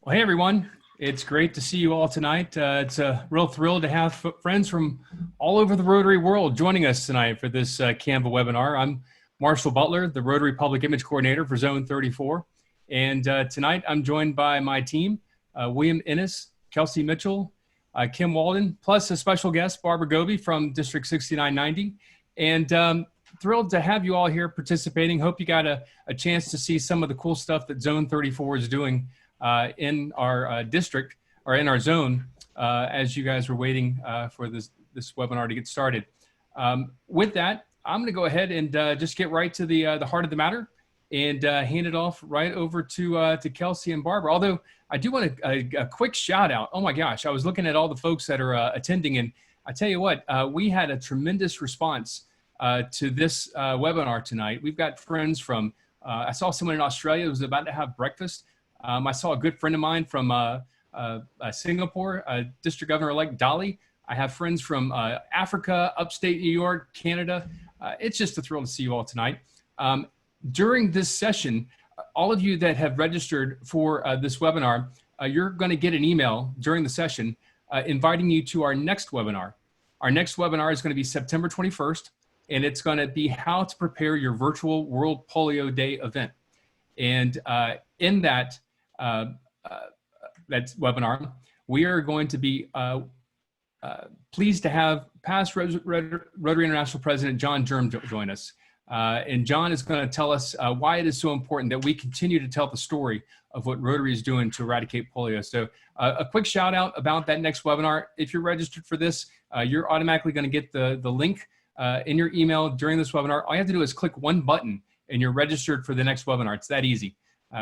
Well, hey everyone, it's great to see you all tonight. It's a real thrill to have friends from all over the Rotary world joining us tonight for this Canva webinar. I'm Marshall Butler, the Rotary Public Image Coordinator for Zone 34. And tonight I'm joined by my team, William Innes, Kelsey Mitchell, Kim Walden, plus a special guest, Barbara Gobbi from District 6990. And thrilled to have you all here participating. Hope you got a chance to see some of the cool stuff that Zone 34 is doing in our district or in our zone as you guys were waiting for this webinar to get started. With that, I'm going to go ahead and just get right to the heart of the matter and hand it off right over to Kelsey and Barbara. Although I do want a quick shout out. Oh my gosh, I was looking at all the folks that are attending, and I tell you what, we had a tremendous response to this webinar tonight. We've got friends from, I saw someone in Australia who was about to have breakfast. I saw a good friend of mine from Singapore, District Governor-elect Dali. I have friends from Africa, upstate New York, Canada. It's just a thrill to see you all tonight. During this session, all of you that have registered for this webinar, you're going to get an email during the session inviting you to our next webinar. Our next webinar is going to be September 21st, and it's going to be how to prepare your virtual World Polio Day event. And in that webinar, we are going to be pleased to have past Rotary International President John Germ join us. And John is going to tell us why it is so important that we continue to tell the story of what Rotary is doing to eradicate polio. So a quick shout out about that next webinar. If you're registered for this, you're automatically going to get the link in your email during this webinar. All you have to do is click one button and you're registered for the next webinar. It's that easy.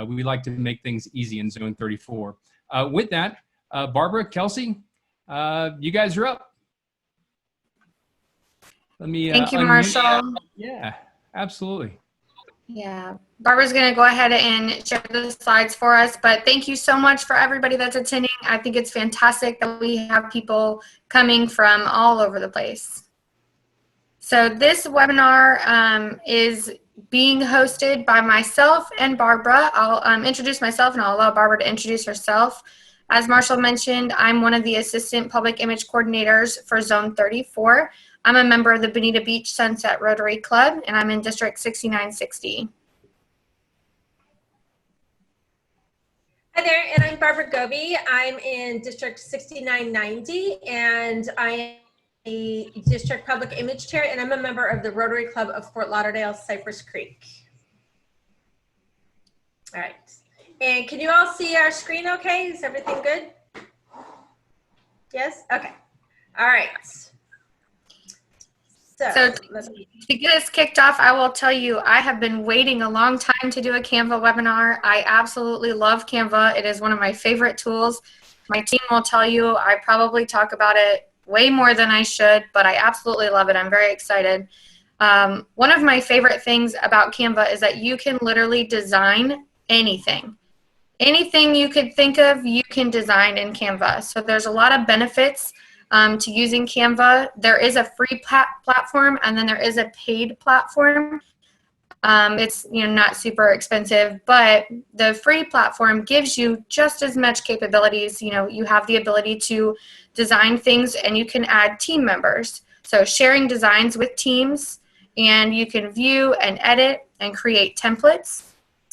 We like to make things easy in Zone 34. With that, Barbara, Kelsey, you guys are up. Let me Thank you, Marshall. Yeah, absolutely. Yeah, Barbara's going to go ahead and share the slides for us, but thank you so much for everybody that's attending. I think it's fantastic that we have people coming from all over the place. So this webinar is being hosted by myself and Barbara. I'll introduce myself and I'll allow Barbara to introduce herself. As Marshall mentioned, I'm one of the Assistant Public Image Coordinators for Zone 34. I'm a member of the Bonita Beach Sunset Rotary Club, and I'm in District 6960. Hi there, and I'm Barbara Gobbi. I'm in District 6990, and I am a District Public Image Chair, and I'm a member of the Rotary Club of Fort Lauderdale, Cypress Creek. All right, and can you all see our screen okay? Is everything good? Yes? Okay. All right. So to get us kicked off, I will tell you, I have been waiting a long time to do a Canva webinar. I absolutely love Canva. It is one of my favorite tools. My team will tell you I probably talk about it way more than I should, but I absolutely love it. I'm very excited. One of my favorite things about Canva is that you can literally design anything. Anything you could think of, you can design in Canva. So there's a lot of benefits to using Canva. There is a free platform, and then there is a paid platform. It's not super expensive, but the free platform gives you just as much capabilities. You have the ability to design things, and you can add team members. So sharing designs with teams, and you can view and edit and create templates.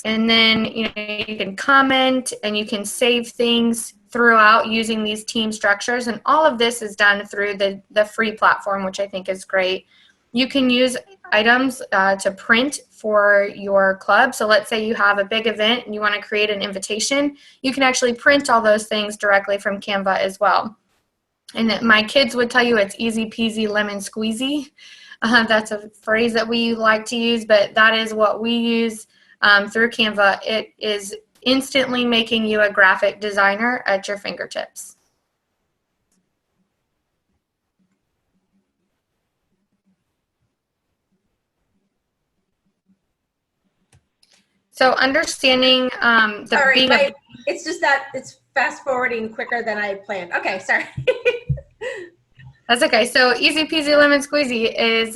And then you can comment and you can save things throughout using these team structures, and all of this is done through the free platform, which I think is great. You can use items to print for your club. So let's say you have a big event and you want to create an invitation. You can actually print all those things directly from Canva as well. And my kids would tell you it's easy peasy lemon squeezy. That's a phrase that we like to use, but that is what we use through Canva. It is instantly making you a graphic designer at your fingertips. So understanding it's just that it's fast forwarding quicker than I planned. Okay, sorry. That's okay. So easy peasy lemon squeezy is,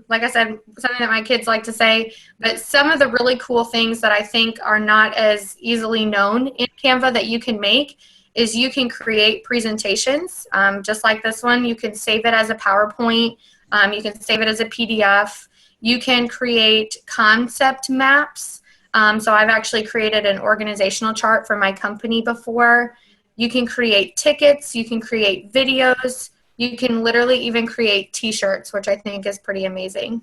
like I said, something that my kids like to say, but some of the really cool things that I think are not as easily known in Canva that you can make is you can create presentations, just like this one. You can save it as a PowerPoint. You can save it as a PDF. You can create concept maps. So I've actually created an organizational chart for my company before. You can create tickets. You can create videos. You can literally even create t-shirts, which I think is pretty amazing.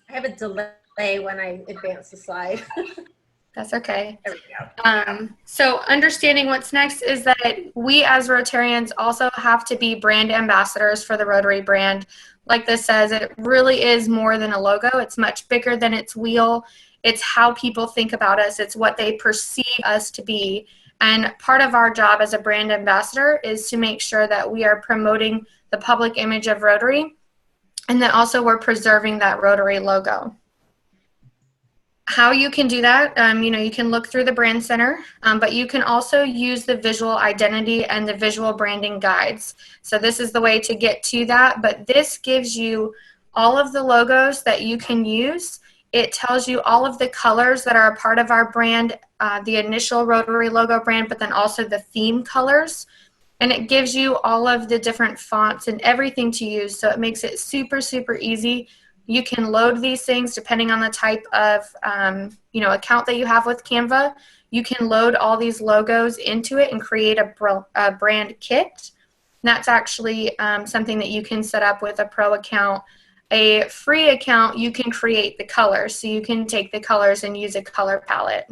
I have a delay when I advance the slide. That's okay. There we go. So understanding what's next is that we as Rotarians also have to be brand ambassadors for the Rotary brand. Like this says, it really is more than a logo. It's much bigger than its wheel. It's how people think about us. It's what they perceive us to be. And part of our job as a brand ambassador is to make sure that we are promoting the public image of Rotary, and that also we're preserving that Rotary logo. How you can do that, you can look through the brand center, but you can also use the visual identity and the visual branding guides. So this is the way to get to that, but this gives you all of the logos that you can use. It tells you all of the colors that are a part of our brand, the initial Rotary logo brand, but then also the theme colors. And it gives you all of the different fonts and everything to use. So it makes it super, super easy. You can load these things depending on the type of account that you have with Canva. You can load all these logos into it and create a brand kit. And that's actually something that you can set up with a pro account. A free account, you can create the colors. So you can take the colors and use a color palette.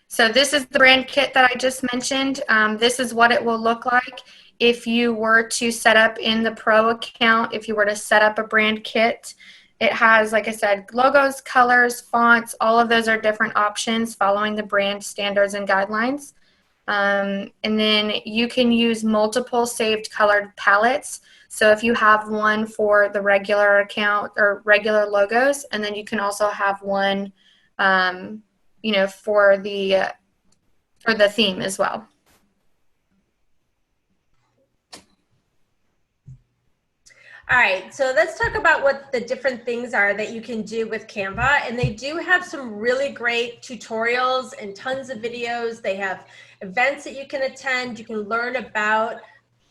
So this is the brand kit that I just mentioned. This is what it will look like if you were to set up in the pro account, if you were to set up a brand kit. It has, like I said, logos, colors, fonts, all of those are different options following the brand standards and guidelines. And then you can use multiple saved colored palettes. So if you have one for the regular account or regular logos, and then you can also have one for the theme as well. All right, so let's talk about what the different things are that you can do with Canva. And they do have some really great tutorials and tons of videos. They have events that you can attend. You can learn about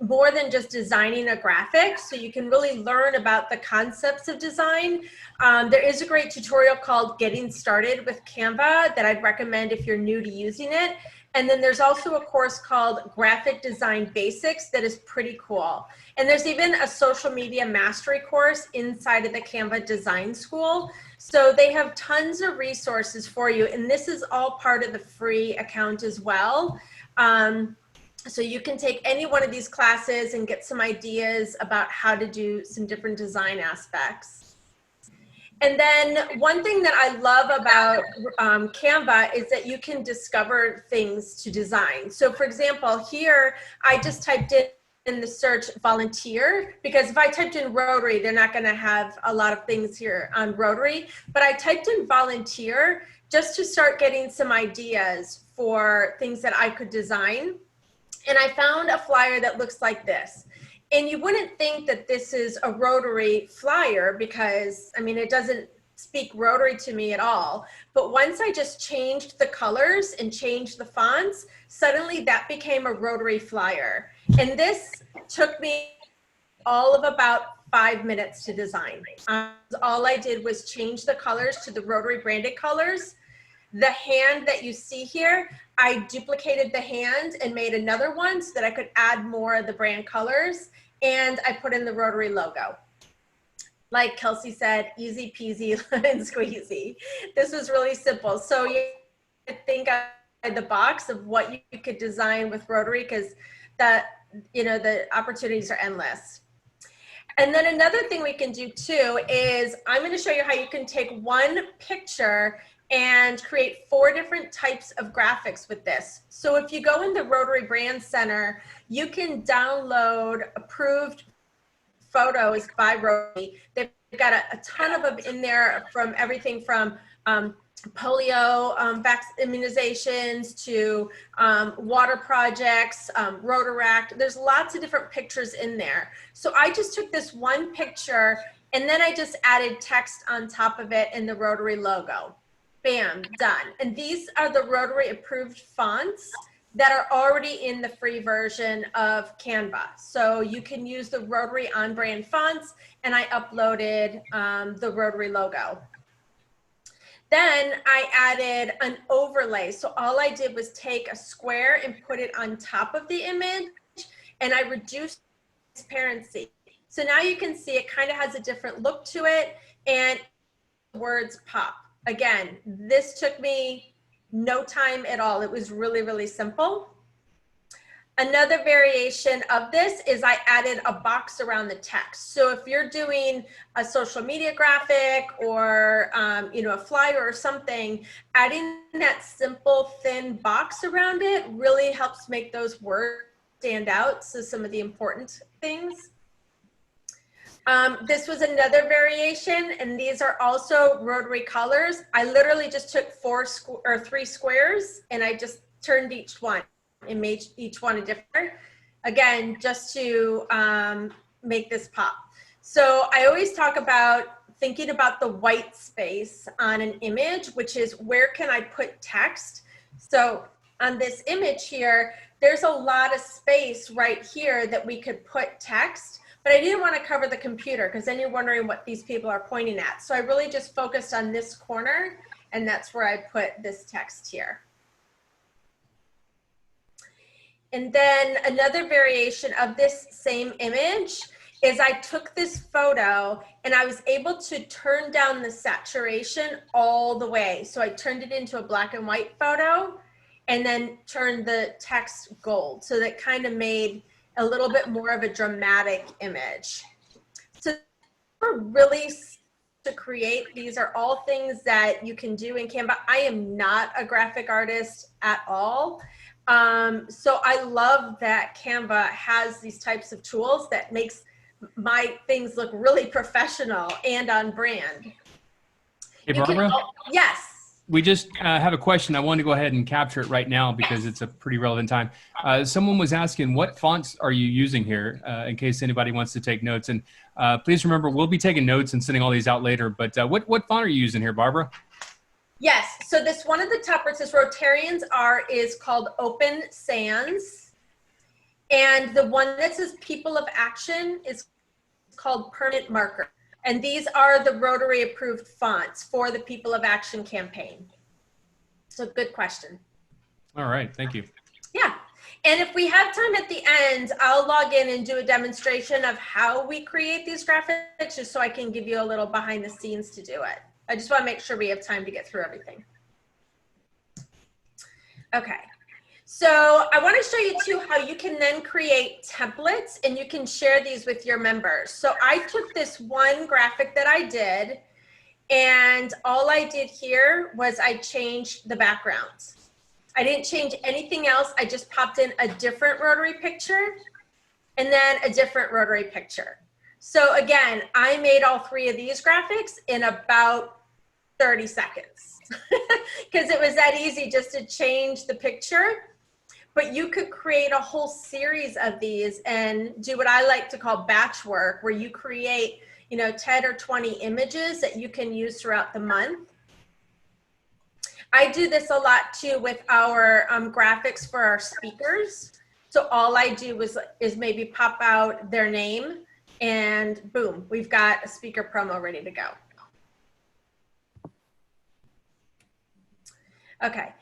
more than just designing a graphic. So you can really learn about the concepts of design. There is a great tutorial called Getting Started with Canva that I'd recommend if you're new to using it. And then there's also a course called Graphic Design Basics that is pretty cool. And there's even a social media mastery course inside of the Canva Design School. So they have tons of resources for you. And this is all part of the free account as well. So you can take any one of these classes and get some ideas about how to do some different design aspects. And then one thing that I love about Canva is that you can discover things to design. So for example, here I just typed in the search volunteer, because if I typed in Rotary, they're not going to have a lot of things here on Rotary. But I typed in volunteer just to start getting some ideas for things that I could design. And I found a flyer that looks like this. And you wouldn't think that this is a Rotary flyer because, I mean, it doesn't speak Rotary to me at all. But once I just changed the colors and changed the fonts, suddenly that became a Rotary flyer. And this took me all of about 5 minutes to design. All I did was change the colors to the Rotary branded colors. The hand that you see here, I duplicated the hand and made another one so that I could add more of the brand colors, and I put in the Rotary logo. Like Kelsey said, easy peasy lemon squeezy. This was really simple. So you think outside the box of what you could design with Rotary, because the opportunities are endless. And then another thing we can do too is I'm going to show you how you can take one picture and create 4 different types of graphics with this. So if you go in the Rotary Brand Center, you can download approved photos by Rotary. They've got a ton of them in there, from everything from polio immunizations to water projects, Rotaract. There's lots of different pictures in there. So I just took this one picture and then I just added text on top of it in the Rotary logo. Bam, done. And these are the Rotary approved fonts that are already in the free version of Canva. So you can use the Rotary on brand fonts, and I uploaded the Rotary logo. Then I added an overlay. So all I did was take a square and put it on top of the image, and I reduced transparency. So now you can see it kind of has a different look to it, and words pop. Again, this took me no time at all. It was really, really simple. Another variation of this is I added a box around the text. So if you're doing a social media graphic or a flyer or something, adding that simple thin box around it really helps make those words stand out. So some of the important things. This was another variation, and these are also Rotary colors. I literally just took 3 squares and I just turned each one and made each one a different, again, just to make this pop. So I always talk about thinking about the white space on an image, which is where can I put text? So on this image here, there's a lot of space right here that we could put text. But I didn't want to cover the computer because then you're wondering what these people are pointing at. So I really just focused on this corner, and that's where I put this text here. And then another variation of this same image is I took this photo and I was able to turn down the saturation all the way. So I turned it into a black and white photo and then turned the text gold. So that kind of made a little bit more of a dramatic image. So really to create, these are all things that you can do in Canva. I am not a graphic artist at all. So I love that Canva has these types of tools that makes my things look really professional and on brand. Hey, Barbara? Yes. We just have a question. I wanted to go ahead and capture it right now because it's a pretty relevant time. Someone was asking, what fonts are you using here, in case anybody wants to take notes? And please remember, we'll be taking notes and sending all these out later. But what font are you using here, Barbara? Yes. So this one at the top where it says Rotarians are is called Open Sans. And the one that says People of Action is called Permanent Marker. And these are the Rotary approved fonts for the People of Action campaign. So good question. All right, thank you. Yeah, and if we have time at the end, I'll log in and do a demonstration of how we create these graphics just so I can give you a little behind the scenes to do it. I just want to make sure we have time to get through everything. Okay. So I want to show you too how you can then create templates and you can share these with your members. So I took this one graphic that I did and all I did here was I changed the backgrounds. I didn't change anything else. I just popped in a different Rotary picture and then a different Rotary picture. So again, I made all 3 of these graphics in about 30 seconds because it was that easy just to change the picture. But you could create a whole series of these and do what I like to call batch work, where you create, 10 or 20 images that you can use throughout the month. I do this a lot too with our graphics for our speakers. So all I do is maybe pop out their name and boom, we've got a speaker promo ready to go. Okay.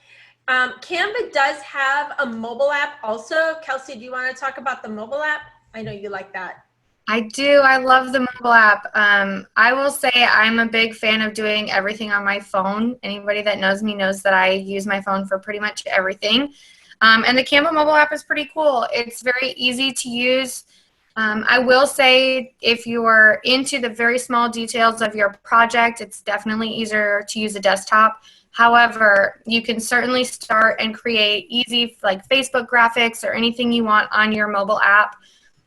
Canva does have a mobile app also. Kelsey, do you want to talk about the mobile app? I know you like that. I do. I love the mobile app. I will say I'm a big fan of doing everything on my phone. Anybody that knows me knows that I use my phone for pretty much everything. And the Canva mobile app is pretty cool. It's very easy to use. I will say if you're into the very small details of your project, it's definitely easier to use a desktop. However, you can certainly start and create easy like Facebook graphics or anything you want on your mobile app.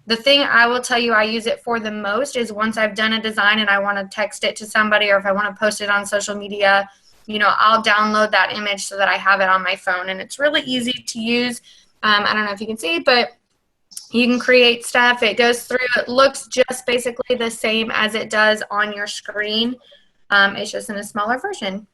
The thing I will tell you I use it for the most is once I've done a design and I want to text it to somebody or if I want to post it on social media, I'll download that image so that I have it on my phone. And it's really easy to use. I don't know if you can see, but you can create stuff. It goes through. It looks just basically the same as it does on your screen. It's just in a smaller version.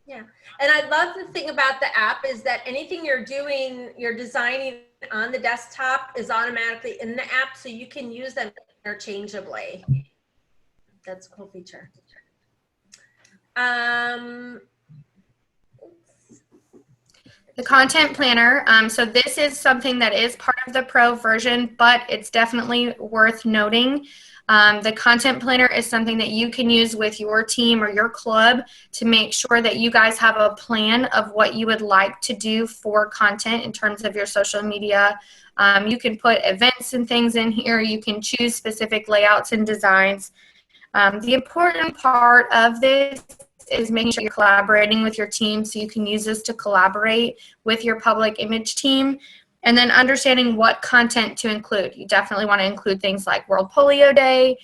Yeah, and I love the thing about the app is that anything you're designing on the desktop is automatically in the app, so you can use them interchangeably. That's a cool feature. The content planner. So this is something that is part of the pro version, but it's definitely worth noting. The content planner is something that you can use with your team or your club to make sure that you guys have a plan of what you would like to do for content in terms of your social media. You can put events and things in here. You can choose specific layouts and designs. The important part of this is making sure you're collaborating with your team, so you can use this to collaborate with your public image team. And then understanding what content to include. You definitely want to include things like World Polio Day,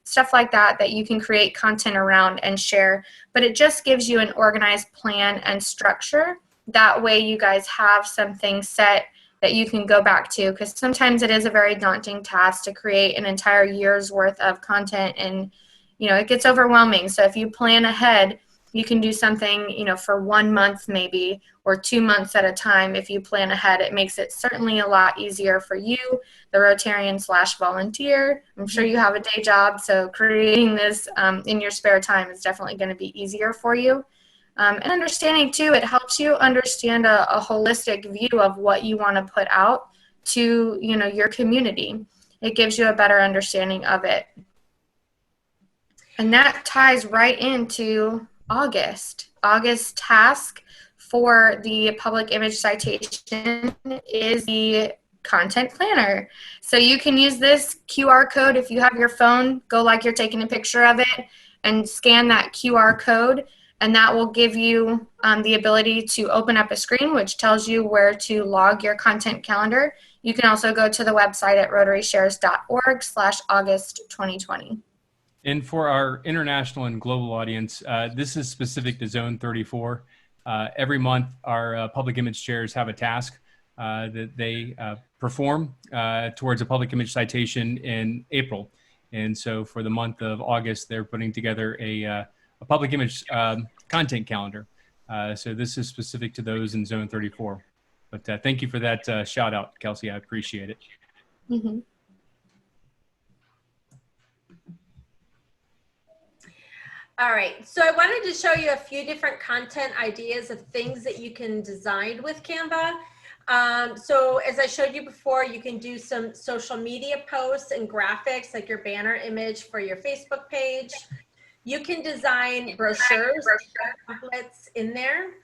stuff like that that you can create content around and share. But it just gives you an organized plan and structure. That way you guys have something set that you can go back to, because sometimes it is a very daunting task to create an entire year's worth of content, and it gets overwhelming. So if you plan ahead, you can do something, for 1 month maybe, or 2 months at a time. If you plan ahead, it makes it certainly a lot easier for you, the Rotarian/volunteer. I'm sure you have a day job, so creating this in your spare time is definitely going to be easier for you. And understanding too, it helps you understand a holistic view of what you want to put out to, your community. It gives you a better understanding of it. And that ties right into August. August task for the public image citation is the content planner. So you can use this QR code if you have your phone, go like you're taking a picture of it and scan that QR code, and that will give you the ability to open up a screen which tells you where to log your content calendar. You can also go to the website at rotaryshares.org/August 2020. And for our international and global audience, this is specific to Zone 34. Every month, our public image chairs have a task that they perform towards a public image citation in April. And so for the month of August, they're putting together a public image content calendar. So this is specific to those in Zone 34. But thank you for that shout out, Kelsey. I appreciate it. Mm-hmm. All right, so I wanted to show you a few different content ideas of things that you can design with Canva. So as I showed you before, you can do some social media posts and graphics, like your banner image for your Facebook page. You can design brochures, templates in there,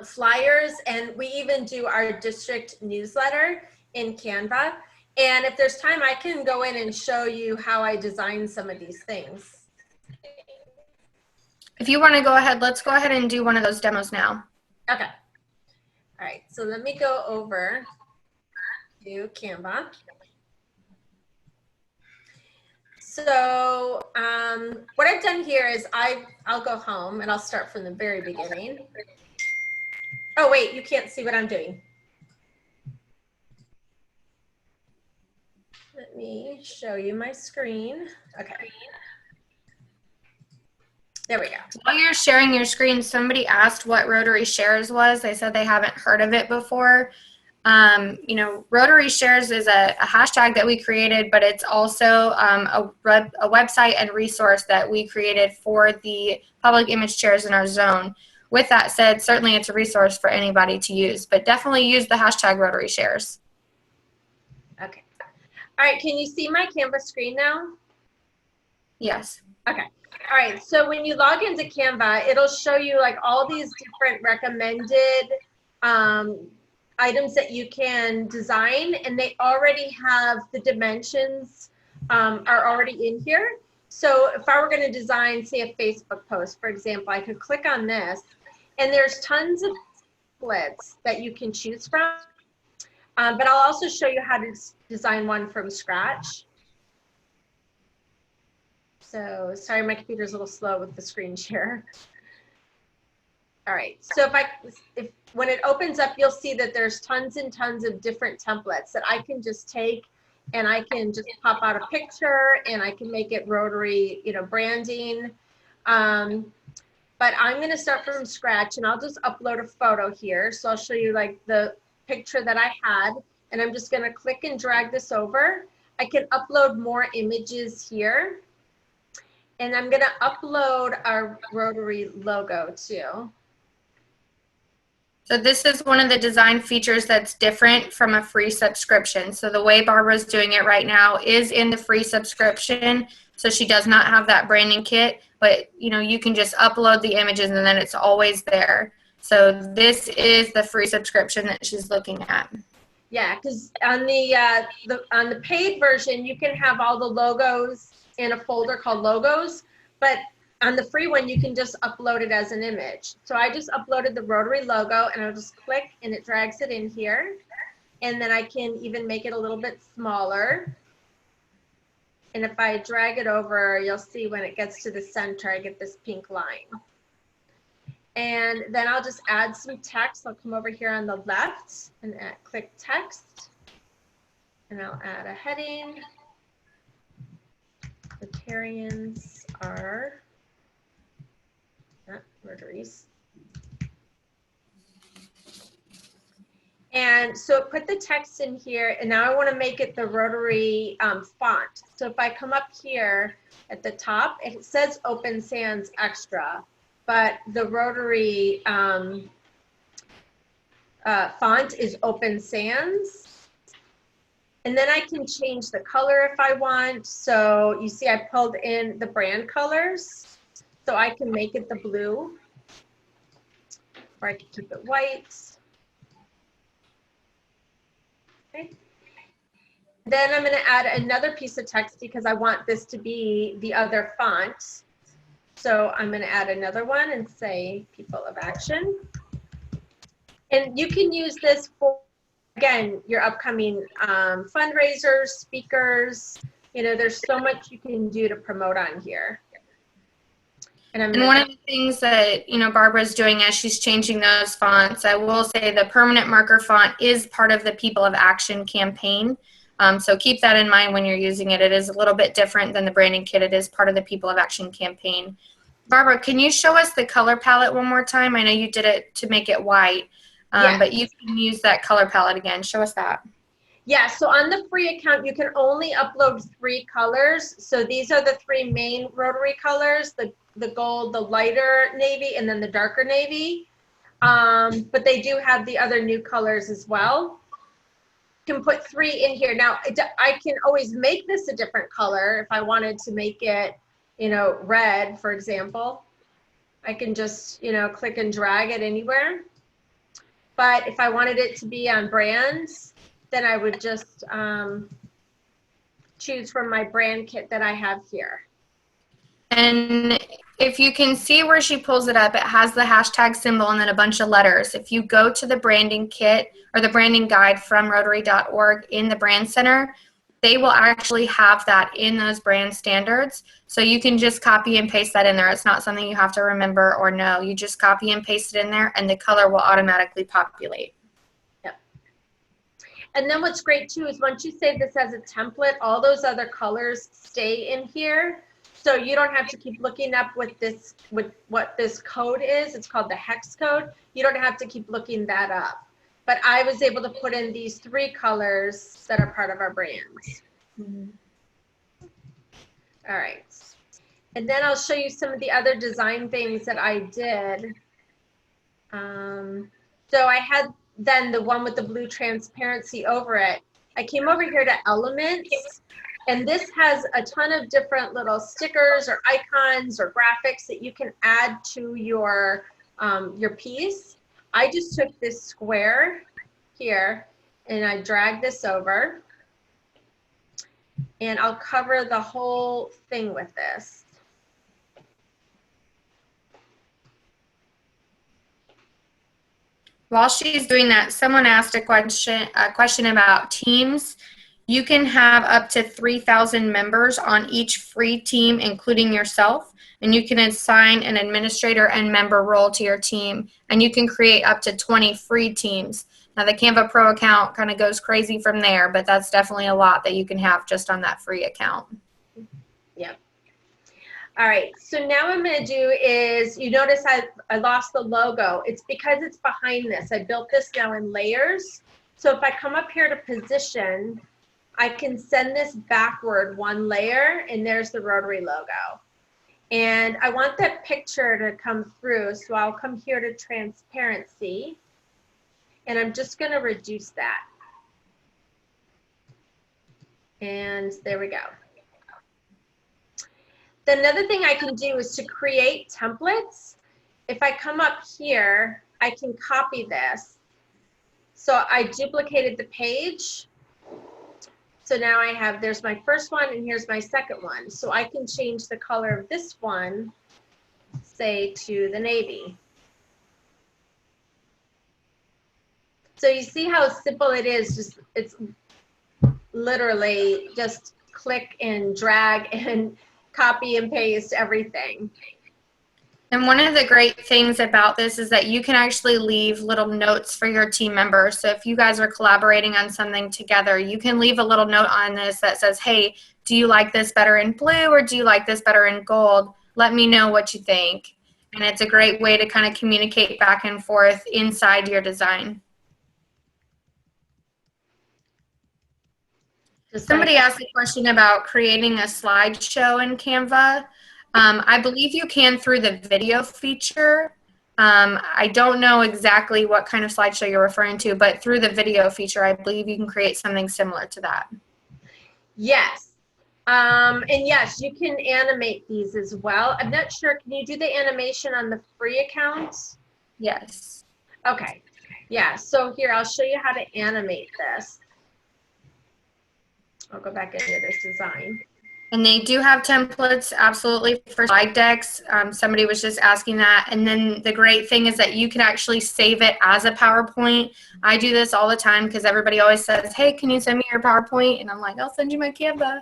flyers, and we even do our district newsletter in Canva. And if there's time, I can go in and show you how I design some of these things. If you want to go ahead, let's go ahead and do one of those demos now. Okay. All right, so let me go over to Canva. So what I've done here is I'll go home and I'll start from the very beginning. Oh, wait, you can't see what I'm doing. Let me show you my screen. Okay. There we go. While you're sharing your screen, somebody asked what Rotary Shares was. They said they haven't heard of it before. Rotary Shares is a hashtag that we created, but it's also a website and resource that we created for the public image chairs in our zone. With that said, certainly it's a resource for anybody to use, but definitely use the hashtag Rotary Shares. Okay. All right, can you see my Canva screen now? Yes. Okay. All right, so when you log into Canva, it'll show you like all these different recommended items that you can design, and they already have the dimensions are already in here. So if I were going to design, say, a Facebook post, for example, I could click on this, and there's tons of templates that you can choose from. But I'll also show you how to design one from scratch. So sorry, my computer's a little slow with the screen share. All right, so if when it opens up, you'll see that there's tons and tons of different templates that I can just take, and I can just pop out a picture, and I can make it Rotary, branding. But I'm going to start from scratch, and I'll just upload a photo here. So I'll show you like the picture that I had, and I'm just going to click and drag this over. I can upload more images here, and I'm going to upload our Rotary logo too. So this is one of the design features that's different from a free subscription. So the way Barbara's doing it right now is in the free subscription. So she does not have that branding kit, but you can just upload the images and then it's always there. So this is the free subscription that she's looking at. Yeah, because on the paid version, you can have all the logos in a folder called logos, but on the free one, you can just upload it as an image. So I just uploaded the Rotary logo, and I'll just click, and it drags it in here. And then I can even make it a little bit smaller. And if I drag it over, you'll see when it gets to the center, I get this pink line. And then I'll just add some text. I'll come over here on the left and click text. And I'll add a heading. Rotarians are not Rotaries. And so put the text in here, and now I want to make it the Rotary font. So if I come up here at the top, it says Open Sans Extra, but the Rotary font is Open Sans. And then I can change the color if I want. So you see I pulled in the brand colors. So I can make it the blue, or I can keep it white. Okay. Then I'm going to add another piece of text because I want this to be the other font. So I'm going to add another one and say People of Action. And you can use this for, again, your upcoming fundraisers, speakers. There's so much you can do to promote on here. And one of the things that, Barbara's doing as she's changing those fonts, I will say the permanent marker font is part of the People of Action campaign. So keep that in mind when you're using it. It is a little bit different than the branding kit. It is part of the People of Action campaign. Barbara, can you show us the color palette one more time? I know you did it to make it white, yes. But you can use that color palette again. Show us that. Yeah, so on the free account, you can only upload 3 colors. So these are the 3 main Rotary colors, the gold, the lighter navy, and then the darker navy. But they do have the other new colors as well. You can put 3 in here. Now, I can always make this a different color if I wanted to make it, red, for example. I can just, click and drag it anywhere. But if I wanted it to be on brands, then I would just choose from my brand kit that I have here. And if you can see where she pulls it up, it has the hashtag symbol and then a bunch of letters. If you go to the branding kit or the branding guide from Rotary.org in the brand center, they will actually have that in those brand standards. So you can just copy and paste that in there. It's not something you have to remember or know. You just copy and paste it in there and the color will automatically populate. And then what's great too is once you save this as a template, all those other colors stay in here. So you don't have to keep looking up with what this code is. It's called the hex code. You don't have to keep looking that up. But I was able to put in these 3 colors that are part of our brands. Mm-hmm. All right. And then I'll show you some of the other design things that I did. So I had then the one with the blue transparency over it. I came over here to Elements, and this has a ton of different little stickers or icons or graphics that you can add to your piece. I just took this square here and I dragged this over, and I'll cover the whole thing with this. While she's doing that, someone asked a question about Teams. You can have up to 3,000 members on each free team, including yourself, and you can assign an administrator and member role to your team, and you can create up to 20 free teams. Now, the Canva Pro account kind of goes crazy from there, but that's definitely a lot that you can have just on that free account. Yep. All right, so now what I'm going to do is, you notice I lost the logo. It's because it's behind this. I built this now in layers. So if I come up here to position, I can send this backward one layer, and there's the Rotary logo. And I want that picture to come through, so I'll come here to transparency, and I'm just going to reduce that. And there we go. Then another thing I can do is to create templates. If I come up here, I can copy this. So I duplicated the page. So now I have, there's my first one, and here's my second one. So I can change the color of this one, say to the navy. So you see how simple it is. Just, it's literally just click and drag and copy and paste everything. And one of the great things about this is that you can actually leave little notes for your team members. So if you guys are collaborating on something together, you can leave a little note on this that says, hey, do you like this better in blue, or do you like this better in gold? Let me know what you think. And it's a great way to kind of communicate back and forth inside your design. Somebody asked a question about creating a slideshow in Canva. I believe you can through the video feature. I don't know exactly what kind of slideshow you're referring to, but through the video feature, I believe you can create something similar to that. Yes. And yes, you can animate these as well. I'm not sure, can you do the animation on the free account? Yes. Okay. Yeah, so here, I'll show you how to animate this. I'll go back into this design. And they do have templates, absolutely, for slide decks. Somebody was just asking that. And then the great thing is that you can actually save it as a PowerPoint. I do this all the time because everybody always says, hey, can you send me your PowerPoint? And I'm like, I'll send you my Canva.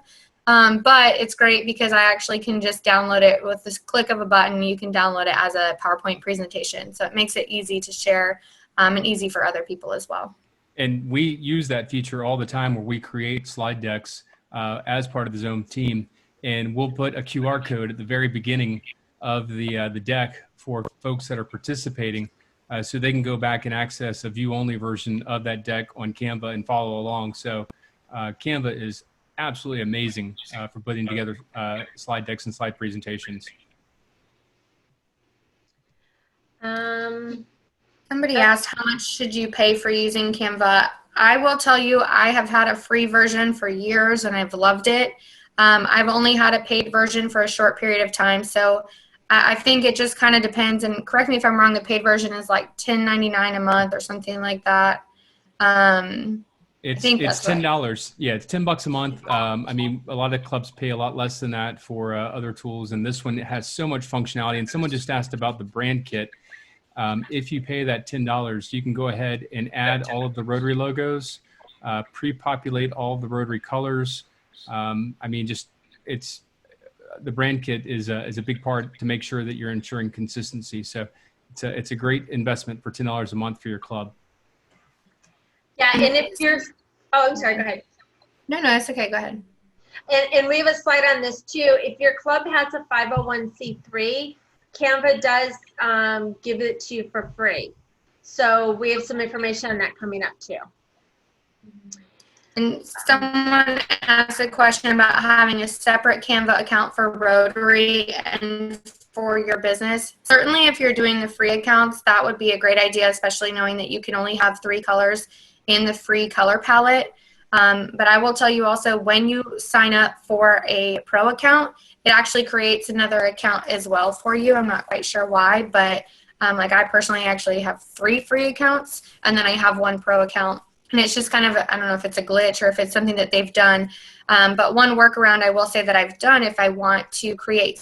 But it's great because I actually can just download it with this click of a button. You can download it as a PowerPoint presentation. So it makes it easy to share and easy for other people as well. And we use that feature all the time where we create slide decks as part of the Zoom team, and we'll put a QR code at the very beginning of the deck for folks that are participating, so they can go back and access a view-only version of that deck on Canva and follow along. So Canva is absolutely amazing for putting together slide decks and slide presentations. Somebody asked, how much should you pay for using Canva? I will tell you, I have had a free version for years and I've loved it. I've only had a paid version for a short period of time. So I think it just kind of depends. And correct me if I'm wrong, the paid version is like $10.99 a month or something like that. It's $10. Right. Yeah, it's $10 a month. I mean, a lot of clubs pay a lot less than that for other tools. And this one has so much functionality. And someone just asked about the brand kit. If you pay that $10, you can go ahead and add all of the Rotary logos, pre-populate all of the Rotary colors. I mean, just the brand kit is a big part to make sure that you're ensuring consistency. So it's a great investment for $10 a month for your club. Yeah, and if you're, oh, I'm sorry, go ahead. No, it's okay, go ahead. And we have a slide on this too. If your club has a 501c3, Canva does give it to you for free. So we have some information on that coming up too. And someone asked a question about having a separate Canva account for Rotary and for your business. Certainly if you're doing the free accounts, that would be a great idea, especially knowing that you can only have 3 colors in the free color palette. But I will tell you also, when you sign up for a pro account, it actually creates another account as well for you. I'm not quite sure why, but like I personally actually have 3 free accounts, and then I have 1 pro account. And it's just kind of, I don't know if it's a glitch or if it's something that they've done. But one workaround I will say that I've done, if I want to create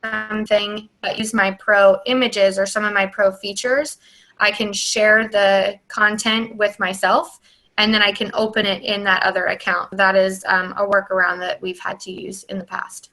something but use my pro images or some of my pro features, I can share the content with myself. and then I can open it in that other account. That is a workaround that we've had to use in the past.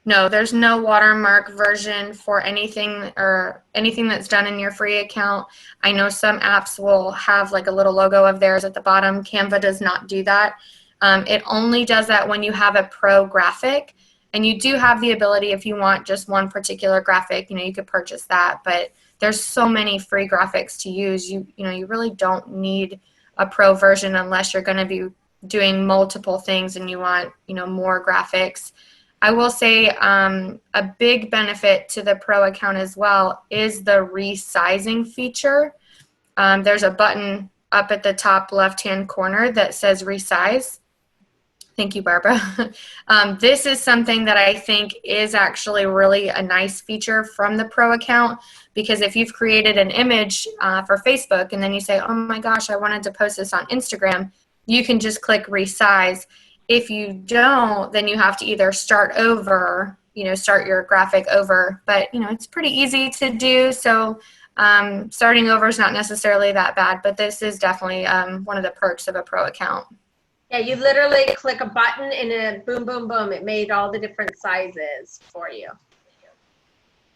No, there's no watermark version for anything or anything that's done in your free account. I know some apps will have like a little logo of theirs at the bottom. Canva does not do that. It only does that when you have a pro graphic, and you do have the ability, if you want just one particular graphic, you could purchase that, but there's so many free graphics to use. You really don't need a pro version unless you're going to be doing multiple things and you want, more graphics. I will say a big benefit to the pro account as well is the resizing feature. There's a button up at the top left-hand corner that says resize. Thank you, Barbara. This is something that I think is actually really a nice feature from the pro account, because if you've created an image for Facebook and then you say, oh my gosh, I wanted to post this on Instagram, you can just click resize. If you don't, then you have to either start over, start your graphic over. But, it's pretty easy to do. So starting over is not necessarily that bad. But this is definitely one of the perks of a pro account. Yeah, you literally click a button and then boom, boom, boom. It made all the different sizes for you.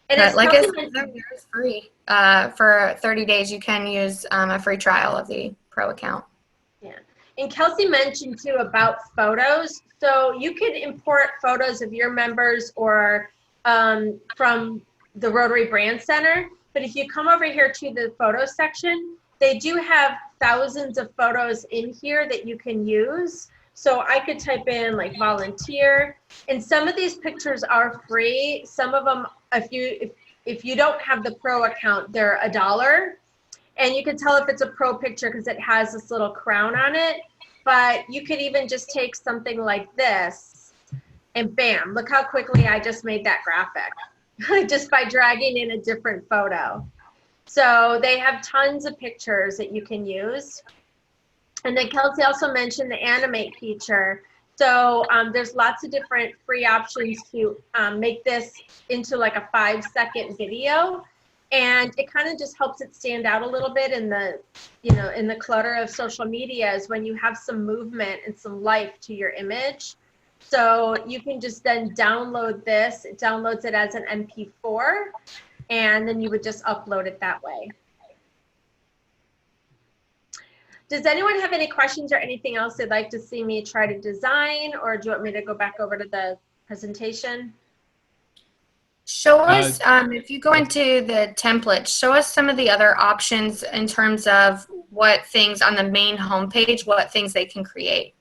And it's like I said, it's free. For 30 days, you can use a free trial of the pro account. Yeah. And Kelsey mentioned too about photos. So you could import photos of your members or from the Rotary Brand Center. But if you come over here to the photo section, they do have thousands of photos in here that you can use. So I could type in like volunteer, and some of these pictures are free. Some of them, if you don't have the pro account, they're $1. And you can tell if it's a pro picture because it has this little crown on it. But you could even just take something like this and bam, look how quickly I just made that graphic just by dragging in a different photo. So they have tons of pictures that you can use. And then Kelsey also mentioned the animate feature. So there's lots of different free options to make this into like a 5-second video. And it kind of just helps it stand out a little bit in the, in the clutter of social media, is when you have some movement and some life to your image. So you can just then download this. It downloads it as an MP4, and then you would just upload it that way. Does anyone have any questions or anything else they'd like to see me try to design, or do you want me to go back over to the presentation? Show us, if you go into the template, show us some of the other options in terms of what things on the main homepage, what things they can create.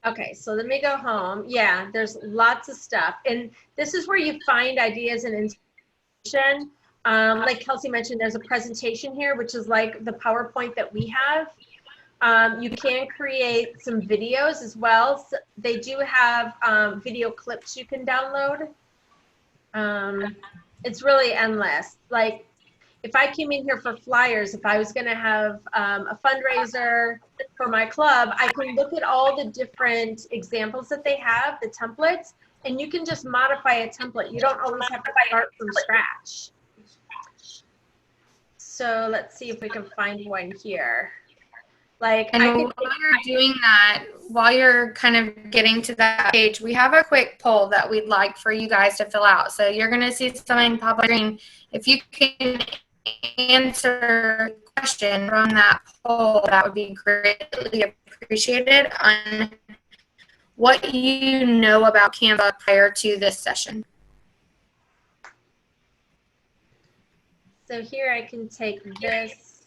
Okay, so let me go home. Yeah, there's lots of stuff. And this is where you find ideas and inspiration. Like Kelsey mentioned, there's a presentation here, which is like the PowerPoint that we have. You can create some videos as well. So they do have video clips you can download. It's really endless. Like if I came in here for flyers, if I was going to have a fundraiser for my club, I can look at all the different examples that they have, the templates, and you can just modify a template. You don't always have to start from scratch. So let's see if we can find one here. Like, and while you're doing that, while you're kind of getting to that page, we have a quick poll that we'd like for you guys to fill out. So you're going to see something pop up on screen. If you can answer the question from that poll, that would be greatly appreciated on what you know about Canva prior to this session. So here I can take this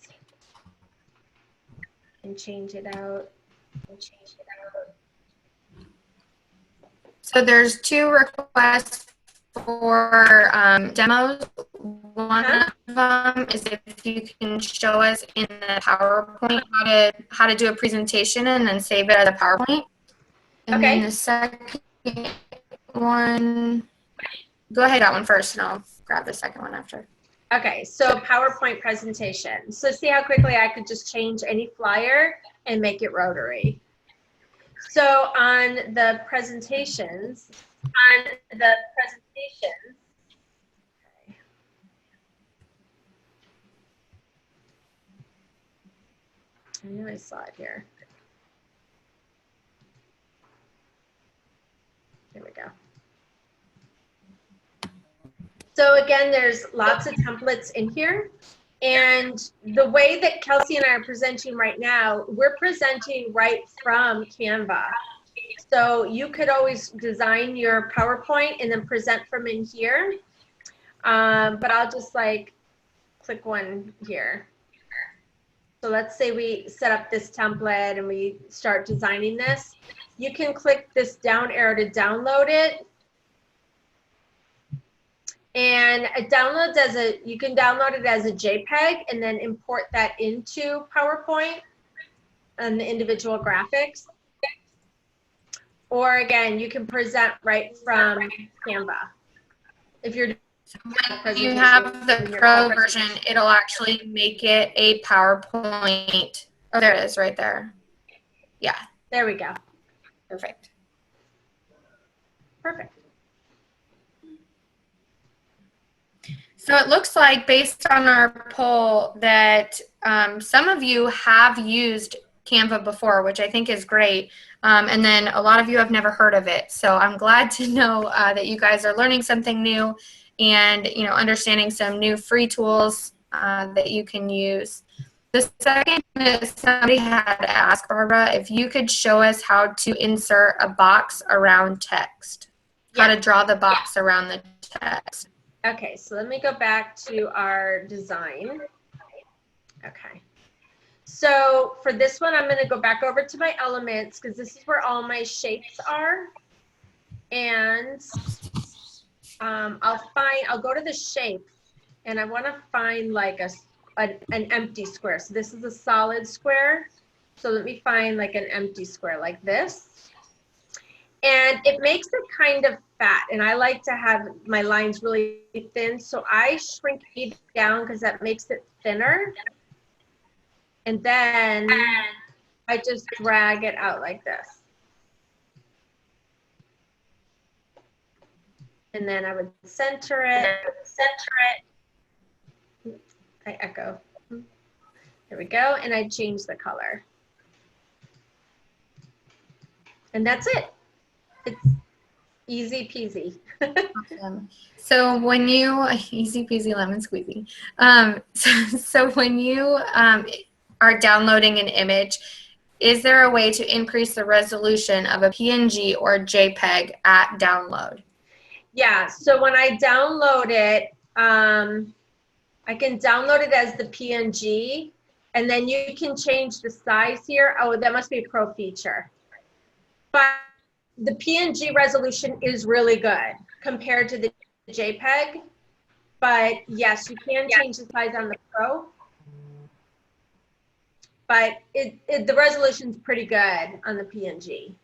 and change it out. So there's 2 requests for demos. One of them is if you can show us in the PowerPoint how to do a presentation and then save it as a PowerPoint. And then the second one, go ahead that one first and I'll grab the second one after. Okay, so PowerPoint presentation. So see how quickly I could just change any flyer and make it Rotary. So on the presentations, I knew I saw it here. Here we go. So again, there's lots of templates in here. And the way that Kelsey and I are presenting right now, we're presenting right from Canva. So you could always design your PowerPoint and then present from in here. But I'll just like click one here. So let's say we set up this template and we start designing this. You can click this down arrow to download it. And it downloads as a, you can download it as a JPEG and then import that into PowerPoint and the individual graphics. Or again, you can present right from Canva. If you're when you have the Pro version, it'll actually make it a PowerPoint. Oh, there it is right there. Yeah. There we go. Perfect. Perfect. So it looks like, based on our poll, that some of you have used Canva before, which I think is great. And then a lot of you have never heard of it. So I'm glad to know that you guys are learning something new and, you know, understanding some new free tools that you can use. The second is somebody had asked, Barbara, if you could show us how to insert a box around text, how to draw the box around the text. Okay, so let me go back to our design. Okay. So for this one, I'm going to go back over to my elements because this is where all my shapes are. And I'll go to the shape and I want to find like an empty square. So this is a solid square. So let me find like an empty square like this. And it makes it kind of fat. And I like to have my lines really thin. So I shrink it down because that makes it thinner. And then I just drag it out like this. And then I would center it. I echo. There we go. And I change the color. And that's it. It's easy peasy. Awesome. So when you, easy peasy lemon squeezy. So when you are downloading an image, is there a way to increase the resolution of a PNG or JPEG at download? Yeah, so when I download it, I can download it as the PNG, and then you can change the size here. Oh, that must be a pro feature. But the PNG resolution is really good compared to the JPEG. But yes, you can change the size on the Pro. But the resolution's pretty good on the PNG.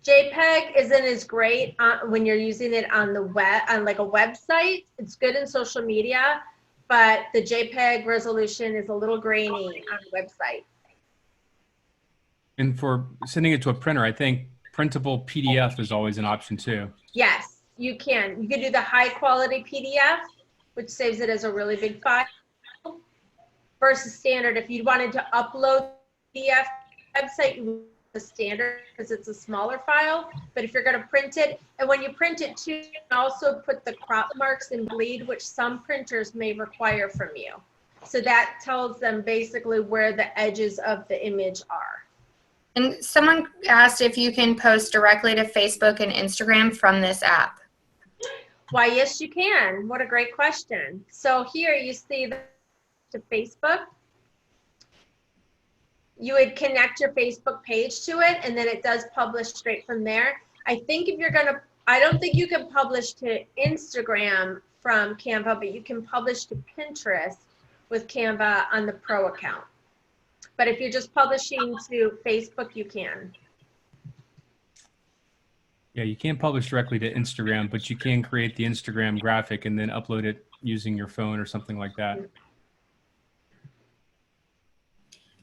JPEG isn't as great when you're using it on the web, on like a website. It's good in social media, but the JPEG resolution is a little grainy on the website. And for sending it to a printer, I think printable PDF is always an option too. Yes, you can. You can do the high quality PDF, which saves it as a really big file, versus standard. If you wanted to upload PDF website, you would the standard because it's a smaller file. But if you're going to print it, and when you print it too, you can also put the crop marks and bleed, which some printers may require from you. So that tells them basically where the edges of the image are. And someone asked if you can post directly to Facebook and Instagram from this app. Why, yes, you can. What a great question. So here you see to Facebook. You would connect your Facebook page to it, and then it does publish straight from there. I think if you're gonna, I don't think you can publish to Instagram from Canva, but you can publish to Pinterest with Canva on the Pro account. But if you're just publishing to Facebook, you can. Yeah, you can't publish directly to Instagram, but you can create the Instagram graphic and then upload it using your phone or something like that.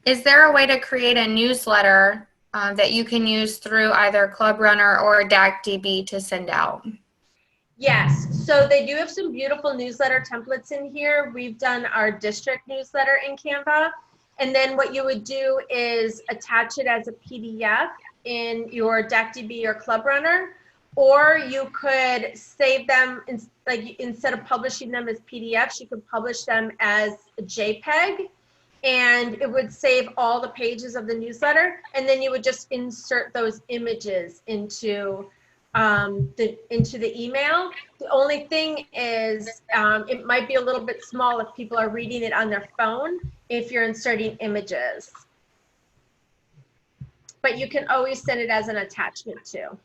Is there a way to create a newsletter that you can use through either Club Runner or DACDB to send out? Yes, so they do have some beautiful newsletter templates in here. We've done our district newsletter in Canva. And then what you would do is attach it as a PDF in your DACDB or Club Runner, or you could save them, like instead of publishing them as PDFs, you could publish them as a JPEG, and it would save all the pages of the newsletter, and then you would just insert those images into the email. The only thing is it might be a little bit small if people are reading it on their phone if you're inserting images. But you can always send it as an attachment too.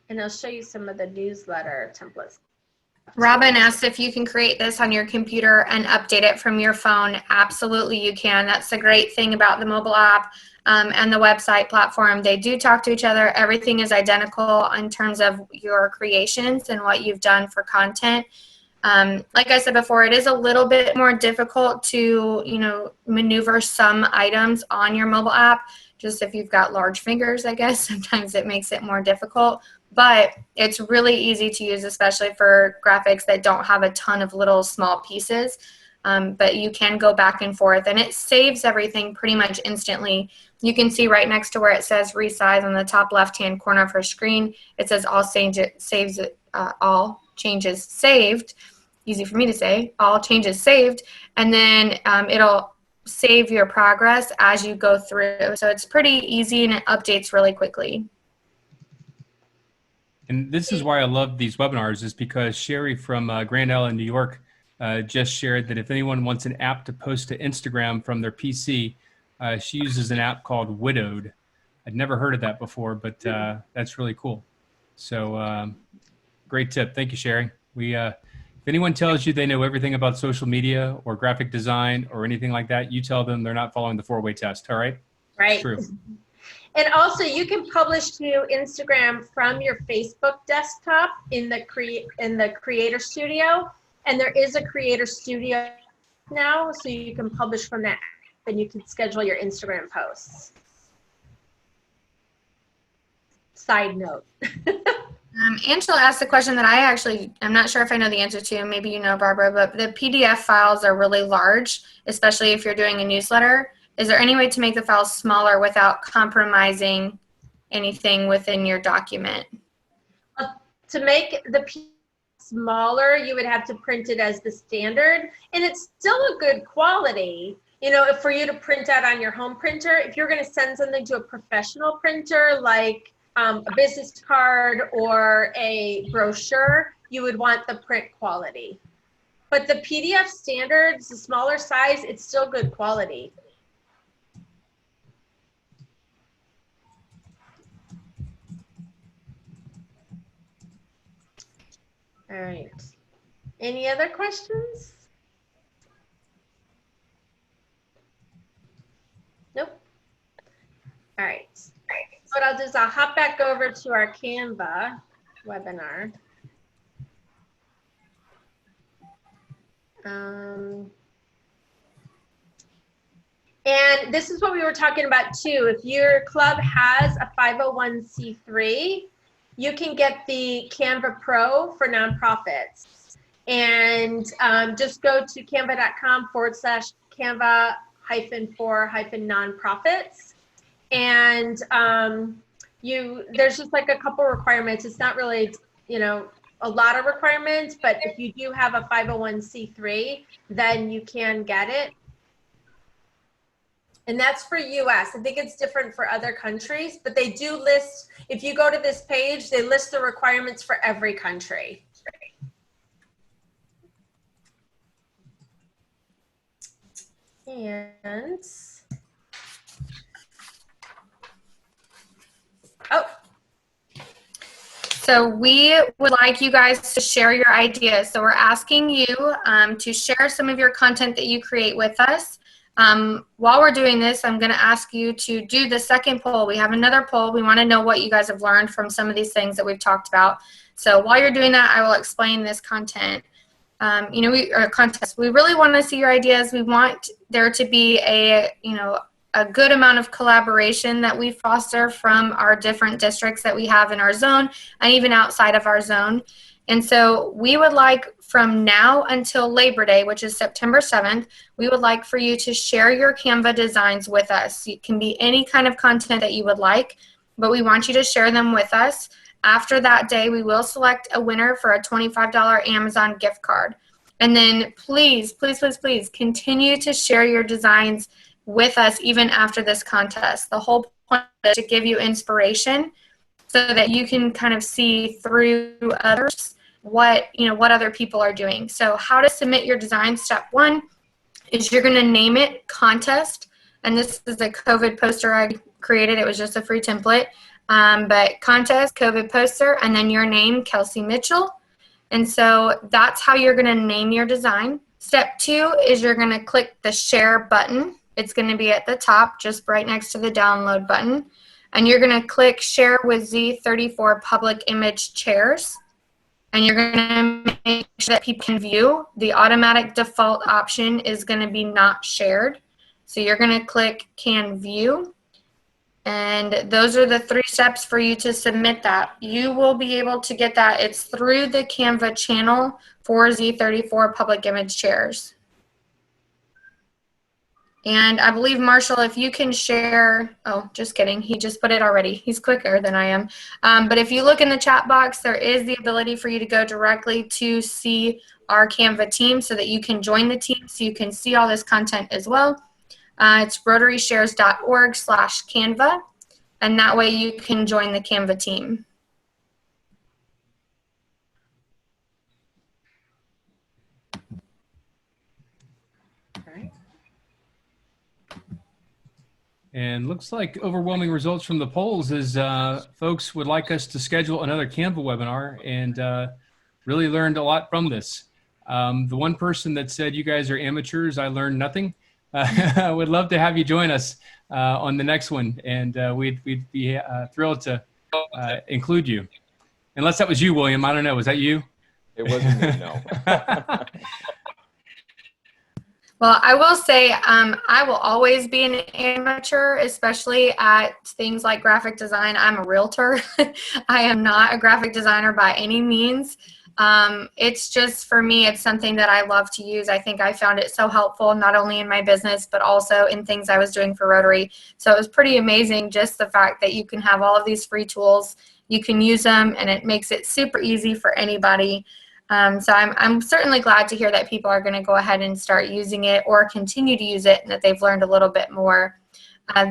And I'll show you some of the newsletter templates. Robin asked if you can create this on your computer and update it from your phone. Absolutely you can. That's the great thing about the mobile app and the website platform. They do talk to each other. Everything is identical in terms of your creations and what you've done for content. Like I said before, it is a little bit more difficult to, maneuver some items on your mobile app. Just if you've got large fingers, I guess, sometimes it makes it more difficult. But it's really easy to use, especially for graphics that don't have a ton of little small pieces. But you can go back and forth, and it saves everything pretty much instantly. You can see right next to where it says resize on the top left-hand corner of her screen, it says all changes saved. Easy for me to say, all changes saved. And then it'll save your progress as you go through. So it's pretty easy and it updates really quickly. And this is why I love these webinars, is because Sherry from Grand Island, New York, just shared that if anyone wants an app to post to Instagram from their PC, she uses an app called Widowed. I'd never heard of that before, but that's really cool. So great tip. Thank you, Sherry. If anyone tells you they know everything about social media or graphic design or anything like that, you tell them they're not following the 4-way test. All right? Right. It's true. And also, you can publish to Instagram from your Facebook desktop in the Creator Studio, and there is a Creator Studio now, so you can publish from that, and you can schedule your Instagram posts. Side note. Angela asked a question that I'm not sure if I know the answer to. Maybe you know, Barbara, but the PDF files are really large, especially if you're doing a newsletter. Is there any way to make the files smaller without compromising anything within your document? To make the PDF smaller, you would have to print it as the standard, and it's still a good quality. For you to print out on your home printer, if you're going to send something to a professional printer, like a business card or a brochure, you would want the print quality. But the PDF standards, the smaller size, it's still good quality. All right. Any other questions? Nope. All right. What I'll do is I'll hop back over to our Canva webinar. And this is what we were talking about too. If your club has a 501c3, you can get the Canva Pro for nonprofits. And just go to canva.com/Canva-for-nonprofits. And there's just like a couple requirements. It's not really, a lot of requirements, but if you do have a 501c3, then you can get it. And that's for US. I think it's different for other countries, but they do list, if you go to this page, they list the requirements for every country. And, So we would like you guys to share your ideas. So we're asking you to share some of your content that you create with us. While we're doing this, I'm going to ask you to do the second poll. We have another poll. We want to know what you guys have learned from some of these things that we've talked about. So while you're doing that, I will explain this content. Contest. We really want to see your ideas. We want there to be a a good amount of collaboration that we foster from our different districts that we have in our zone and even outside of our zone. And so we would like from now until Labor Day, which is September 7th, we would like for you to share your Canva designs with us. It can be any kind of content that you would like, but we want you to share them with us. After that day, we will select a winner for a $25 Amazon gift card. And then please, please, please, please continue to share your designs with us even after this contest. The whole point is to give you inspiration so that you can kind of see through others what other people are doing. So how to submit your design, step 1 is you're going to name it Contest. And this is a COVID poster I created. It was just a free template. But Contest, COVID poster, and then your name, Kelsey Mitchell. And so that's how you're going to name your design. Step 2 is you're going to click the share button. It's going to be at the top, just right next to the download button. And you're going to click share with Z34 public image chairs. And you're going to make sure that people can view. The automatic default option is going to be not shared. So you're going to click can view. And those are the 3 steps for you to submit that. You will be able to get that. It's through the Canva channel for Z34 public image chairs. And I believe, Marshall, if you can share, oh, just kidding. He just put it already. He's quicker than I am. But if you look in the chat box, there is the ability for you to go directly to see our Canva team so that you can join the team so you can see all this content as well. It's rotaryshares.org/Canva, and that way you can join the Canva team. And looks like overwhelming results from the polls is folks would like us to schedule another Canva webinar and really learned a lot from this. The one person that said you guys are amateurs, I learned nothing. I would love to have you join us on the next one, and we'd be thrilled to include you. Unless that was you, William. I don't know. Was that you? It wasn't me, no. Well, I will say I will always be an amateur, especially at things like graphic design. I'm a realtor. I am not a graphic designer by any means. It's just, for me, it's something that I love to use. I think I found it so helpful, not only in my business, but also in things I was doing for Rotary. So it was pretty amazing, just the fact that you can have all of these free tools, you can use them, and it makes it super easy for anybody. So I'm certainly glad to hear that people are going to go ahead and start using it or continue to use it and that they've learned a little bit more.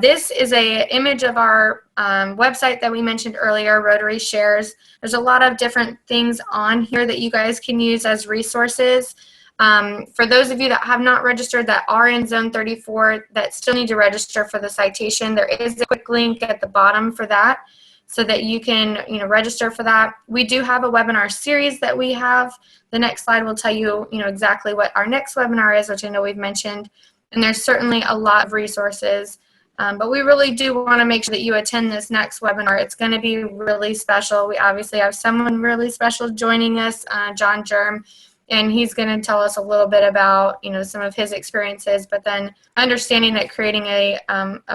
This is an image of our website that we mentioned earlier, Rotary Shares. There's a lot of different things on here that you guys can use as resources. For those of you that have not registered that are in Zone 34 that still need to register for the citation, there is a quick link at the bottom for that, so that you can register for that. We do have a webinar series that we have. The next slide will tell you, exactly what our next webinar is, which I know we've mentioned. And there's certainly a lot of resources. But we really do want to make sure that you attend this next webinar. It's going to be really special. We obviously have someone really special joining us, John Germ, and he's going to tell us a little bit about some of his experiences. But then understanding that creating a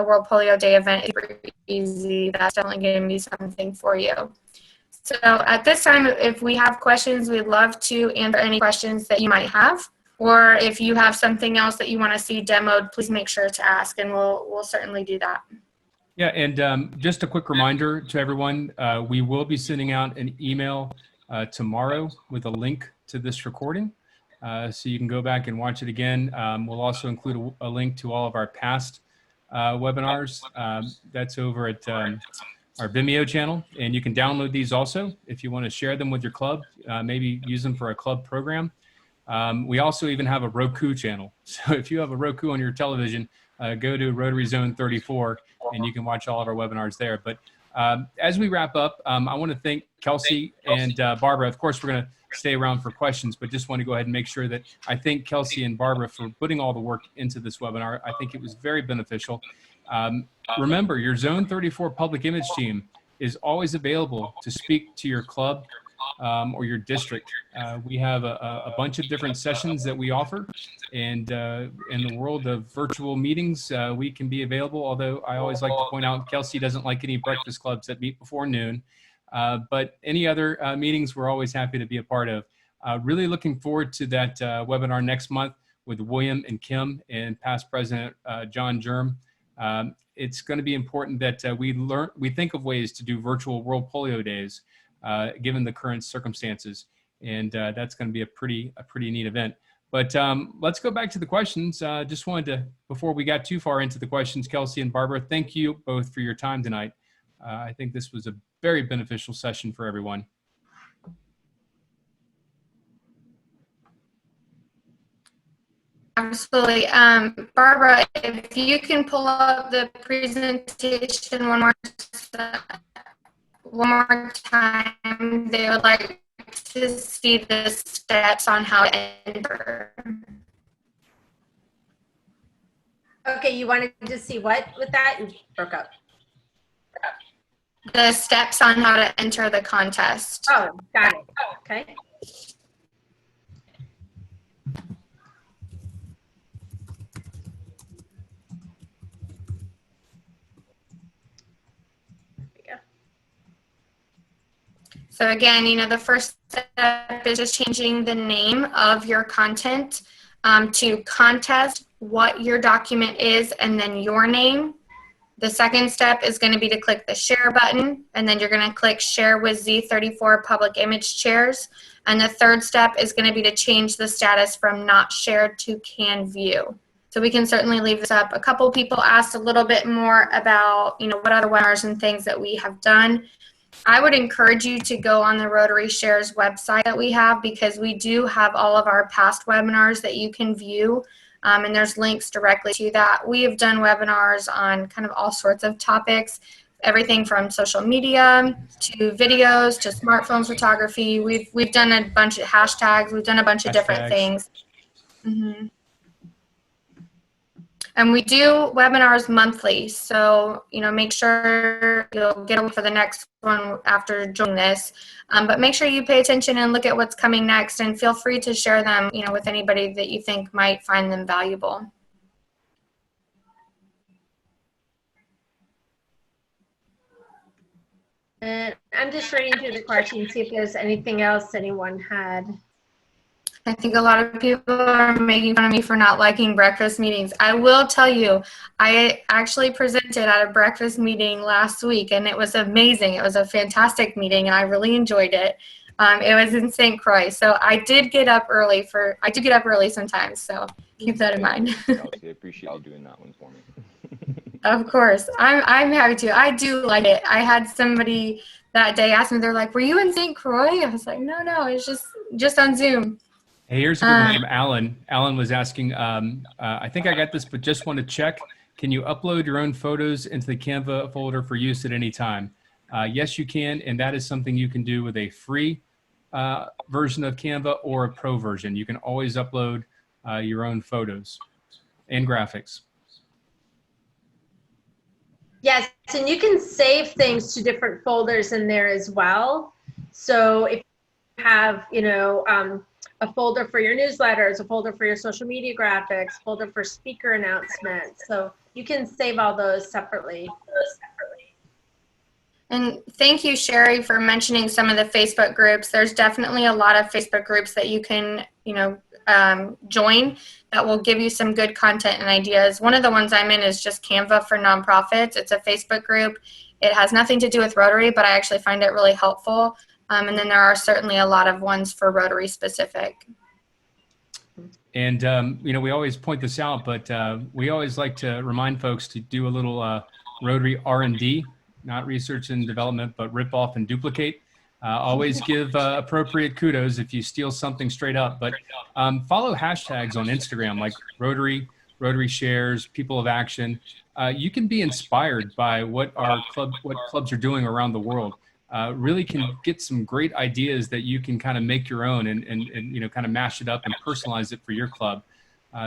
World Polio Day event is pretty easy. That's definitely going to be something for you. So at this time, if we have questions, we'd love to answer any questions that you might have. Or if you have something else that you want to see demoed, please make sure to ask, and we'll certainly do that. Yeah, and just a quick reminder to everyone, we will be sending out an email tomorrow with a link to this recording, so you can go back and watch it again. We'll also include a link to all of our past webinars. That's over at our Vimeo channel, and you can download these also if you want to share them with your club, maybe use them for a club program. We also even have a Roku channel. So if you have a Roku on your television, go to Rotary Zone 34 and you can watch all of our webinars there. But as we wrap up, I want to thank Kelsey and Barbara. Of course, we're going to stay around for questions, but just want to go ahead and make sure that I thank Kelsey and Barbara for putting all the work into this webinar. I think it was very beneficial. Remember, your Zone 34 public image team is always available to speak to your club or your district. We have a bunch of different sessions that we offer, and in the world of virtual meetings, we can be available, although I always like to point out Kelsey doesn't like any breakfast clubs that meet before noon, but any other meetings we're always happy to be a part of. Really looking forward to that webinar next month with William and Kim and past President John Germ. It's going to be important that we think of ways to do virtual World Polio Days, given the current circumstances, and that's going to be a pretty neat event. But let's go back to the questions. Just wanted to, before we got too far into the questions, Kelsey and Barbara, thank you both for your time tonight. I think this was a very beneficial session for everyone. Absolutely. Barbara, if you can pull up the presentation one more time, they would like to see the steps on how to enter. Okay, you wanted to see what with that? You broke up. The steps on how to enter the contest. Oh, got it. Okay. So again, the first step is just changing the name of your content to contest, what your document is, and then your name. The second step is going to be to click the share button, and then you're going to click share with Z34 public image chairs. And the third step is going to be to change the status from not shared to can view. So we can certainly leave this up. A couple people asked a little bit more about, what other webinars and things that we have done. I would encourage you to go on the Rotary Shares website that we have, because we do have all of our past webinars that you can view, and there's links directly to that. We have done webinars on kind of all sorts of topics, everything from social media to videos to smartphone photography. We've done a bunch of hashtags. We've done a bunch of different things. Mm-hmm. And we do webinars monthly, so make sure you'll get them for the next one after joining this. But make sure you pay attention and look at what's coming next, and feel free to share them, with anybody that you think might find them valuable. And I'm just reading through the questions, see if there's anything else anyone had. I think a lot of people are making fun of me for not liking breakfast meetings. I will tell you, I actually presented at a breakfast meeting last week, and it was amazing. It was a fantastic meeting, and I really enjoyed it. It was in St. Croix, so I did get up early sometimes, so keep that in mind. Kelsey, I appreciate you doing that one for me. Of course, I'm happy to. I do like it. I had somebody that day ask me, they're like, "Were you in St. Croix?" I was like, "No, it's just on Zoom." Hey, here's a good one from Alan. Alan was asking, I think I got this, but just want to check. Can you upload your own photos into the Canva folder for use at any time? Yes, you can, and that is something you can do with a free version of Canva or a pro version. You can always upload your own photos and graphics. Yes, and you can save things to different folders in there as well. So if you have, a folder for your newsletters, a folder for your social media graphics, folder for speaker announcements. So you can save all those separately. And thank you, Sherry, for mentioning some of the Facebook groups. There's definitely a lot of Facebook groups that you can, join that will give you some good content and ideas. One of the ones I'm in is just Canva for Nonprofits. It's a Facebook group. It has nothing to do with Rotary, but I actually find it really helpful. And then there are certainly a lot of ones for Rotary specific. And, we always point this out, but we always like to remind folks to do a little Rotary R&D, not research and development, but rip off and duplicate. Always give appropriate kudos if you steal something straight up, but follow hashtags on Instagram like Rotary Shares, People of Action. You can be inspired by what clubs are doing around the world. Really can get some great ideas that you can kind of make your own and kind of mash it up and personalize it for your club.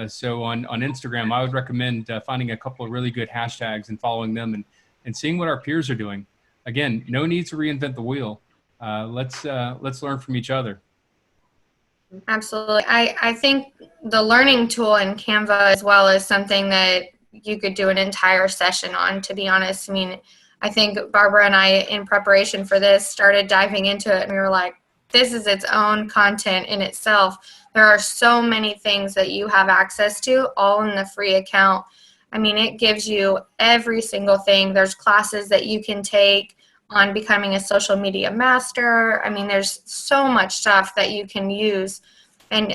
So on Instagram, I would recommend finding a couple of really good hashtags and following them and seeing what our peers are doing. Again, no need to reinvent the wheel. let's learn from each other. Absolutely. I think the learning tool in Canva as well is something that you could do an entire session on, to be honest. I mean, I think Barbara and I, in preparation for this, started diving into it, and we were like, this is its own content in itself. There are so many things that you have access to, all in the free account. I mean, it gives you every single thing. There's classes that you can take on becoming a social media master. I mean, there's so much stuff that you can use. And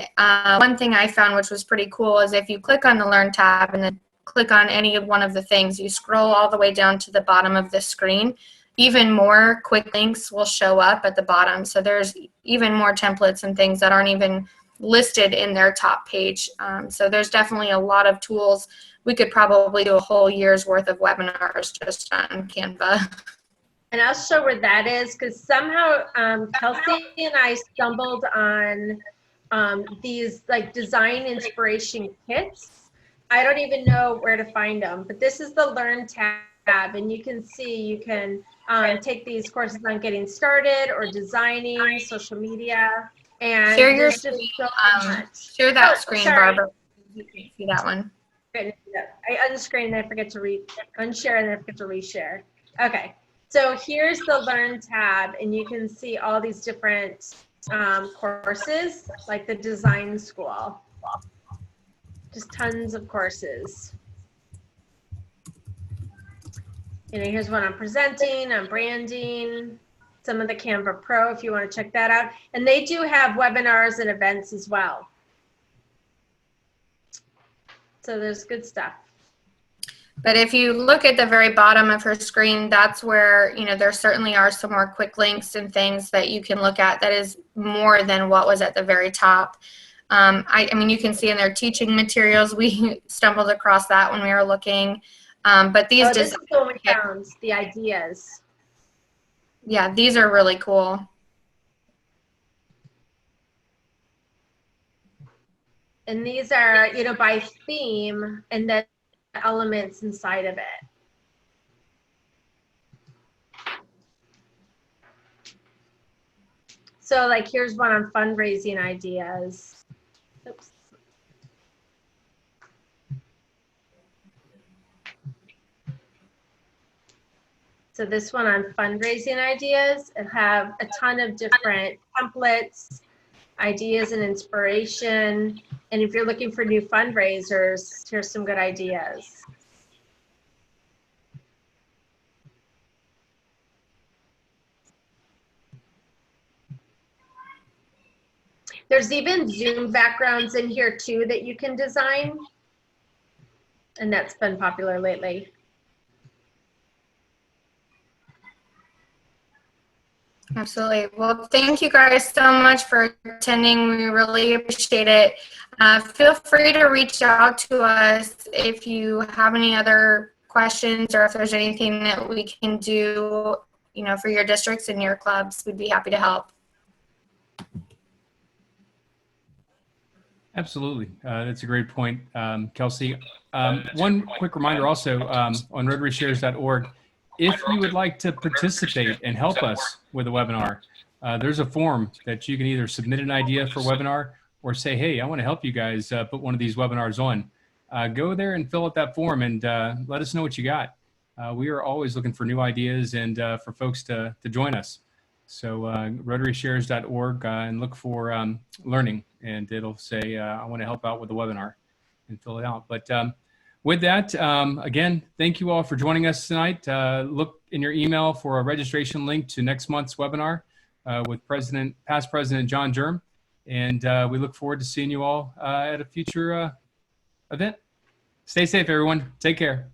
one thing I found, which was pretty cool, is if you click on the Learn tab and then click on any one of the things, you scroll all the way down to the bottom of the screen, even more quick links will show up at the bottom. So there's even more templates and things that aren't even listed in their top page. So there's definitely a lot of tools. We could probably do a whole year's worth of webinars just on Canva. And I'll show where that is, because somehow Kelsey and I stumbled on these like design inspiration kits. I don't even know where to find them, but this is the Learn tab, and you can see you can take these courses on getting started or designing social media. And Share your there's just screen. so much. Share that Oh, screen, sorry. Barbara. You can see that one. I unscreen and I forget to unshare and I forget to reshare. Okay, so here's the Learn tab, and you can see all these different courses, like the design school. Just tons of courses. You know, here's what I'm presenting, I'm branding, some of the Canva Pro if you want to check that out. And they do have webinars and events as well. So there's good stuff. But if you look at the very bottom of her screen, that's where, you know, there certainly are some more quick links and things that you can look at that is more than what was at the very top. I mean, you can see in their teaching materials, we stumbled across that when we were looking. But these this is the one we found, the ideas. Yeah, these are really cool. And these are, you know, by theme and then elements inside of it. So like, here's one on fundraising ideas. Oops. So this one on fundraising ideas, and have a ton of different templates, ideas and inspiration. And if you're looking for new fundraisers, here's some good ideas. There's even Zoom backgrounds in here too that you can design. And that's been popular lately. Absolutely. Well, thank you guys so much for attending. We really appreciate it. Feel free to reach out to us if you have any other questions, or if there's anything that we can do, you know, for your districts and your clubs. We'd be happy to help. Absolutely. That's a great point, Kelsey. One quick reminder also on rotaryshares.org, if you would like to participate and help us with a webinar, there's a form that you can either submit an idea for a webinar or say, hey, I want to help you guys put one of these webinars on. Go there and fill out that form and let us know what you got. We are always looking for new ideas and for folks to join us. So rotaryshares.org and look for learning, and it'll say, I want to help out with the webinar, and fill it out. But with that, again, thank you all for joining us tonight. Look in your email for a registration link to next month's webinar with past President John Germ. And we look forward to seeing you all at a future event. Stay safe, everyone. Take care.